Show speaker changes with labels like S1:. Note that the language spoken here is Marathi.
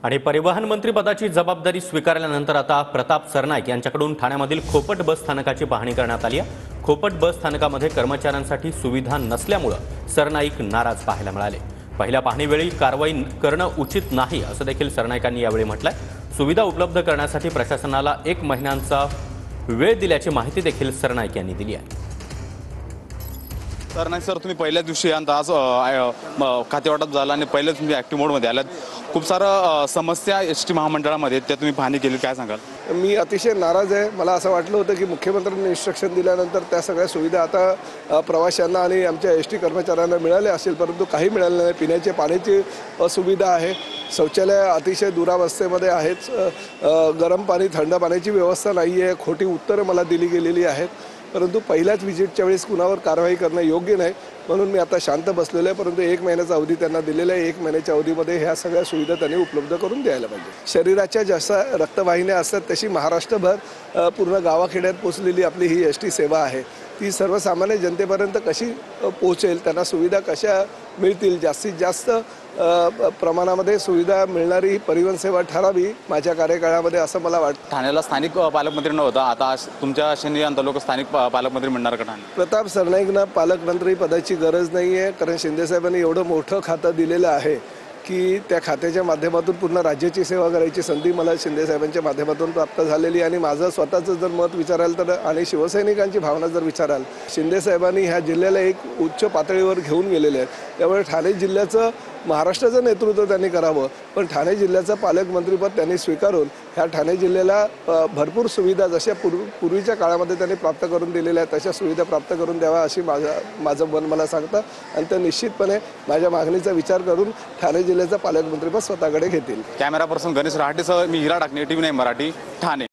S1: आणि परिवहन मंत्री पदाची जबाबदारी स्वीकारल्यानंतर आता प्रताप सरनाईक यांच्याकडून ठाण्यामधील खोपट बस स्थानकाची पाहणी करण्यात आली आहे। खोपट बस स्थानकामध्ये कर्मचाऱ्यांसाठी सुविधा नसल्यामुळे सरनाईक नाराज पाहायला मिळाले। पहिल्या पाहणीवेळी कारवाई करणं उचित नाही असं देखील सरनाईकांनी यावेळी म्हटलंय। सुविधा उपलब्ध करण्यासाठी प्रशासनाला 1 महिन्यांचा वेळ दिल्याची माहिती देखील सरनाईक यांनी दिली आहे।
S2: सरनाईक सर, तुम्ही पहिल्या दिवशी आज खातेवाटप झाला आणि पहिलेच तुम्ही ॲक्टिव्ह मोडमध्ये आलात। खूप सारं समस्या एसटी महामंडळामध्ये त्या तुम्ही पाहणी केली, काय सांगाल?
S3: मी अतिशय नाराज आहे। मला असं वाटलं होतं की मुख्यमंत्र्यांनी इन्स्ट्रक्शन दिल्यानंतर त्या सगळ्या सुविधा आता प्रवाशांना आणि आमच्या एसटी कर्मचाऱ्यांना मिळाल्या असेल, परंतु काही मिळालं नाही। पिण्याच्या पाण्याची असुविधा आहे, शौचालय अतिशय दुरावस्थेमध्ये आहेत, गरम पाणी थंड पाण्याची व्यवस्था नाही आहे, खोटी उत्तरं मला दिली गेलेली आहेत। परंतु पहिल्याच व्हिजिटच्या वेळेस कुणावर कारवाई करणं योग्य नाही, म्हणून मी आता शांत बसलेलो आहे। परंतु 1 महिन्याचा अवधी त्यांना दिलेला आहे। 1 महिन्याच्या अवधीमध्ये ह्या सगळ्या सुविधा त्यांनी उपलब्ध करून द्यायला पाहिजे। शरीराच्या जशा रक्तवाहिन्या असतात तशी महाराष्ट्रभर पूर्ण गावाखेड्यात पोचलेली आपली ही एसटी सेवा आहे। ती सर्वसामान्य जनतेपर्यंत कशी पोहोचेल, त्यांना सुविधा कशा मिळतील, जास्तीत जास्त प्रमाणामध्ये सुविधा मिळणारी ही परिवहन सेवा ठरावी माझ्या कार्यकाळामध्ये, असं मला वाटतं।
S2: ठाण्याला स्थानिक पालकमंत्री नव्हता, आता तुमच्या शनी लोक स्थानिक पालकमंत्री म्हणणार का ठाणे?
S3: प्रताप सरनाईकना पालकमंत्री पदाची गरज नाही आहे, कारण शिंदेसाहेबांनी एवढं मोठं खातं दिलेलं आहे की त्या खात्याच्या माध्यमातून पूर्ण राज्याची सेवा करायची संधी मला शिंदेसाहेबांच्या माध्यमातून प्राप्त झालेली। आणि माझं स्वतःचं जर मत विचाराल तर आणि शिवसैनिकांची भावना जर विचाराल, शिंदेसाहेबांनी ह्या जिल्ह्याला एक उच्च पातळीवर घेऊन गेलेले आहेत। त्यामुळे ठाणे जिल्ह्याचं महाराष्ट्राचं नेतृत्व त्यांनी करावं, पण ठाणे जिल्ह्याचं पालकमंत्रीपद त्यांनी स्वीकारून ह्या ठाणे जिल्ह्याला भरपूर सुविधा जशा पूर्वीच्या काळामध्ये त्यांनी प्राप्त करून दिलेल्या आहेत तशा सुविधा प्राप्त करून द्यावा अशी माझं मन मला सांगतं। आणि ते निश्चितपणे माझ्या मागणीचा विचार करून ठाणे जिल्ह्याचं पालकमंत्रीपद स्वतःकडे घेतील।
S2: कॅमेरा पर्सन गणेश रहाटेसह मी हिरा डाकणे, TV9 मराठी, ठाणे।